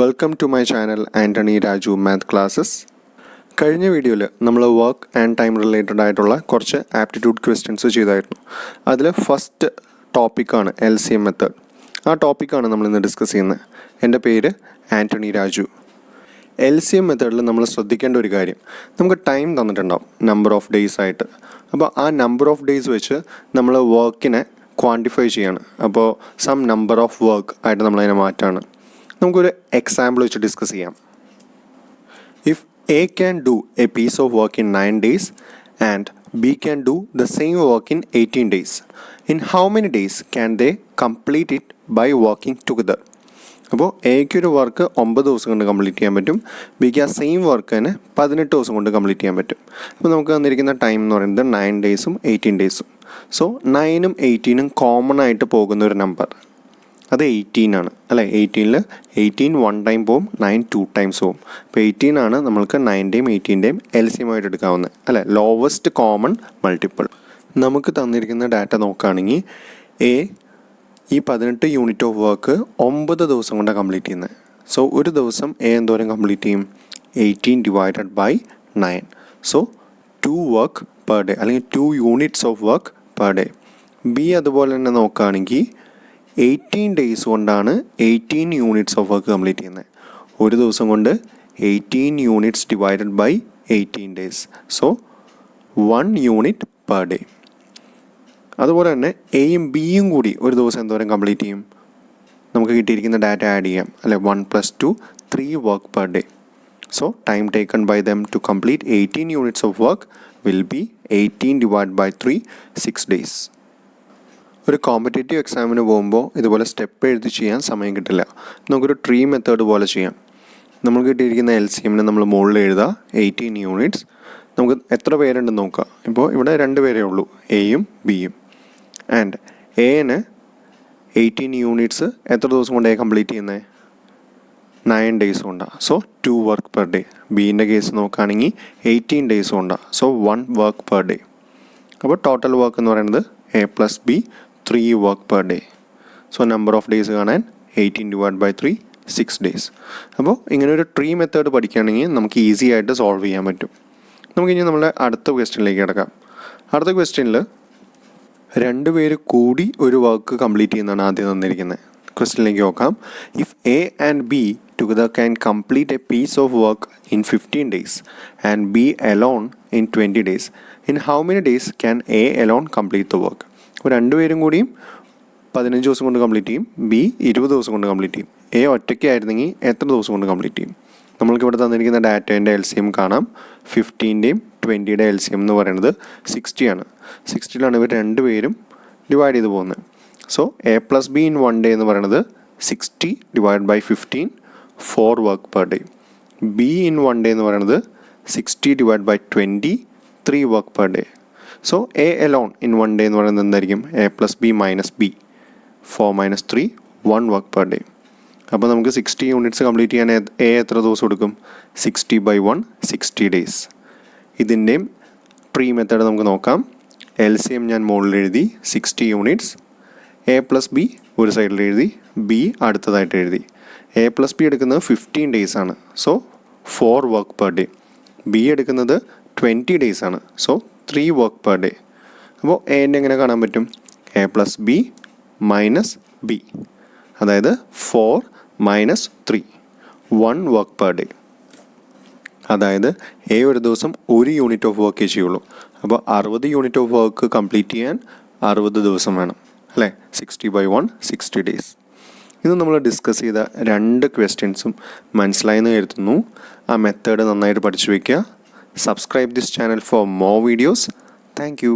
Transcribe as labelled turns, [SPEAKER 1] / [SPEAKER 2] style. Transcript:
[SPEAKER 1] Welcome to my channel Antony Raju math classes. കഴിഞ്ഞ വീഡിയോയിൽ നമ്മൾ വർക്ക് ആൻഡ് ടൈം റിലേറ്റഡ് ആയിട്ടുള്ള കുറച്ച് ആപ്റ്റിറ്റ്യൂഡ് ക്വസ്റ്റ്യൻസ് ചെയ്തായിരുന്നു. അതിൽ ഫസ്റ്റ് ടോപ്പിക്കാണ് LCM മെത്തേഡ്. ആ ടോപ്പിക്കാണ് നമ്മളിന്ന് ഡിസ്കസ് ചെയ്യുന്നത്. എൻ്റെ പേര് ആൻ്റണി രാജു. LCM മെത്തേഡിൽ നമ്മൾ ശ്രദ്ധിക്കേണ്ട ഒരു കാര്യം, നമുക്ക് ടൈം തന്നിട്ടുണ്ടാവും നമ്പർ ഓഫ് ഡേയ്സ് ആയിട്ട്. അപ്പോൾ ആ നമ്പർ ഓഫ് ഡേയ്സ് വെച്ച് നമ്മൾ വർക്കിനെ ക്വാണ്ടിഫൈ ചെയ്യാണ്. അപ്പോൾ സം നമ്പർ ഓഫ് വർക്ക് ആയിട്ട് നമ്മളതിനെ മാറ്റാണ്. നമുക്കൊരു എക്സാമ്പിൾ വെച്ച് ഡിസ്കസ് ചെയ്യാം. If A can do a piece of work in 9 days and B can do the same work in 18 days, in how many days can they complete it by working together? അപ്പോൾ എക്ക് ഒരു work 9 ദിവസം കൊണ്ട് complete ചെയ്യാൻ പറ്റും, ബിക്ക് ആ same work തന്നെ 18 ദിവസം കൊണ്ട് കംപ്ലീറ്റ് ചെയ്യാൻ പറ്റും. അപ്പോൾ നമുക്ക് തന്നിരിക്കുന്ന ടൈം എന്ന് പറയുന്നത് 9 ഡേയ്സും 18 ഡേയ്സും. സോ 9ഉം 18ഉം കോമൺ ആയിട്ട് പോകുന്ന ഒരു നമ്പർ അത് 18 ആണ് അല്ലേ. 18 1 ടൈം പോവും, 9 2 ടൈംസ് പോവും. അപ്പോൾ 18 ആണ് നമ്മൾക്ക് 9ൻ്റെയും 18ൻ്റെയും LCM ആയിട്ട് എടുക്കാവുന്നത് അല്ലേ, ലോവസ്റ്റ് കോമൺ മൾട്ടിപ്പിൾ. നമുക്ക് തന്നിരിക്കുന്ന ഡാറ്റ നോക്കുകയാണെങ്കിൽ എ ഈ 18 യൂണിറ്റ് ഓഫ് വർക്ക് 9 ദിവസം കൊണ്ടാണ് കംപ്ലീറ്റ് ചെയ്യുന്നത്. സോ ഒരു ദിവസം എ എന്തോരം കംപ്ലീറ്റ് ചെയ്യും? 18 divided by 9. So 2 work per day അല്ലെങ്കിൽ 2 units of work per day. B അതുപോലെ തന്നെ നോക്കുകയാണെങ്കിൽ 18 ഡേയ്സ് കൊണ്ടാണ് 18 യൂണിറ്റ്സ് ഓഫ് വർക്ക് കംപ്ലീറ്റ് ചെയ്യുന്നത്. ഒരു ദിവസം കൊണ്ട് 18 units divided by 18 days. So 1 unit per day. അതുപോലെ തന്നെ എയും ബിയും കൂടി ഒരു ദിവസം എന്തോരം കംപ്ലീറ്റ് ചെയ്യും? നമുക്ക് കിട്ടിയിരിക്കുന്ന ഡാറ്റ ആഡ് ചെയ്യാം അല്ലെ. 1 + 2 3 work per day. So time taken by them to complete 18 units of work will be 18 divide by 3 6 days. ഒരു കോമ്പറ്റേറ്റീവ് എക്സാമിന് പോകുമ്പോൾ ഇതുപോലെ സ്റ്റെപ്പ് എഴുതി ചെയ്യാൻ സമയം കിട്ടില്ല. നമുക്കൊരു ട്രീ മെത്തേഡ് പോലെ ചെയ്യാം. നമുക്ക് കിട്ടിയിരിക്കുന്ന LCMനെ നമ്മൾ മുകളിൽ എഴുതുക 18 യൂണിറ്റ്സ്. നമുക്ക് എത്ര പേരുണ്ടെന്ന് നോക്കുക. ഇപ്പോൾ ഇവിടെ 2 പേരേ ഉള്ളൂ, എയും ബിയും. ആൻഡ് എന് 18 യൂണിറ്റ്സ് എത്ര ദിവസം കൊണ്ടാണ് കംപ്ലീറ്റ് ചെയ്യുന്നത്? 9 ഡേയ്സ് കൊണ്ടാണ്. So 2 work per day. ബീൻ്റെ കേസ് നോക്കുകയാണെങ്കിൽ 18 ഡേയ്സ് കൊണ്ടാണ്. So 1 work per day. അപ്പോൾ ടോട്ടൽ വർക്ക് എന്ന് പറയുന്നത് A + B 3 work per day. So number of days കാണാൻ 18 ഡിവൈഡ് ബൈ 3 6 ഡേയ്സ്. അപ്പോൾ ഇങ്ങനെ ഒരു ട്രീ മെത്തേഡ് പഠിക്കുകയാണെങ്കിൽ നമുക്ക് ഈസി ആയിട്ട് സോൾവ് ചെയ്യാൻ പറ്റും. നമുക്കിനി നമ്മുടെ അടുത്ത ക്വസ്റ്റ്യനിലേക്ക് കിടക്കാം. അടുത്ത ക്വസ്റ്റ്യനിൽ 2 പേര് കൂടി ഒരു വർക്ക് കംപ്ലീറ്റ് ചെയ്യുന്നതാണ് ആദ്യം തന്നിരിക്കുന്നത്. ക്വസ്റ്റ്യനിലേക്ക് നോക്കാം. If A and B together can complete a piece of work in 15 days and B alone in 20 days, in how many days can A alone complete the work? അപ്പോൾ 2 പേരും കൂടിയും 15 ദിവസം കൊണ്ട് കംപ്ലീറ്റ് ചെയ്യും, B 20 ദിവസം കൊണ്ട് കംപ്ലീറ്റ് ചെയ്യും. A ഒറ്റയ്ക്കായിരുന്നെങ്കിൽ എത്ര ദിവസം കൊണ്ട് കംപ്ലീറ്റ് ചെയ്യും? നമ്മൾക്ക് ഇവിടെ തന്നിരിക്കുന്ന ഡാറ്റേൻ്റെ LCM കാണാം. 15ൻ്റെയും 20യുടെ LCM എന്ന് പറയുന്നത് 60 ആണ്. 60ലാണ് ഇവർ 2 പേരും ഡിവൈഡ് ചെയ്ത് പോകുന്നത്. So A + B in 1 day എന്ന് പറയുന്നത് 60 divide by 15 4 work per day. B in 1 day എന്ന് പറയുന്നത് 60 divide by 20 3 work per day. So A alone in 1 day എന്ന് പറയുന്നത് എന്തായിരിക്കും? A + B - B 4 - 3 1 work per day. അപ്പോൾ നമുക്ക് 60 യൂണിറ്റ്സ് കംപ്ലീറ്റ് ചെയ്യാൻ A എത്ര ദിവസം എടുക്കും? 60 ബൈ 1 60 ഡേയ്സ്. ഇതിൻ്റെയും ട്രീ മെത്തേഡ് നമുക്ക് നോക്കാം. LCM ഞാൻ മുകളിൽ എഴുതി 60 യൂണിറ്റ്സ്. A + B ഒരു സൈഡിൽ എഴുതി, B അടുത്തതായിട്ട് എഴുതി. A + B എടുക്കുന്നത് 15 ഡേയ്സ് ആണ്. So 4 work per day. B എടുക്കുന്നത് 20 ഡേയ്സ് ആണ്. So 3 work per day. അപ്പോൾ എൻ്റെ എങ്ങനെ കാണാൻ പറ്റും? A + B - B, അതായത് 4 - 3 1 വർക്ക് പെർ ഡേ. അതായത് A ഒരു ദിവസം 1 യൂണിറ്റ് ഓഫ് വർക്ക് ചെയ്യുള്ളൂ. അപ്പോൾ 60 യൂണിറ്റ് ഓഫ് വർക്ക് കംപ്ലീറ്റ് ചെയ്യാൻ 60 ദിവസം വേണം അല്ലേ. 60 ബൈ 1 60 ഡേയ്സ്. ഇത് നമ്മൾ ഡിസ്കസ് ചെയ്ത 2 ക്വസ്റ്റ്യൻസും മനസ്സിലായെന്ന് കരുതുന്നു. ആ മെത്തേഡ് നന്നായിട്ട് പഠിച്ചു വയ്ക്കുക. Subscribe this channel for more videos. Thank you.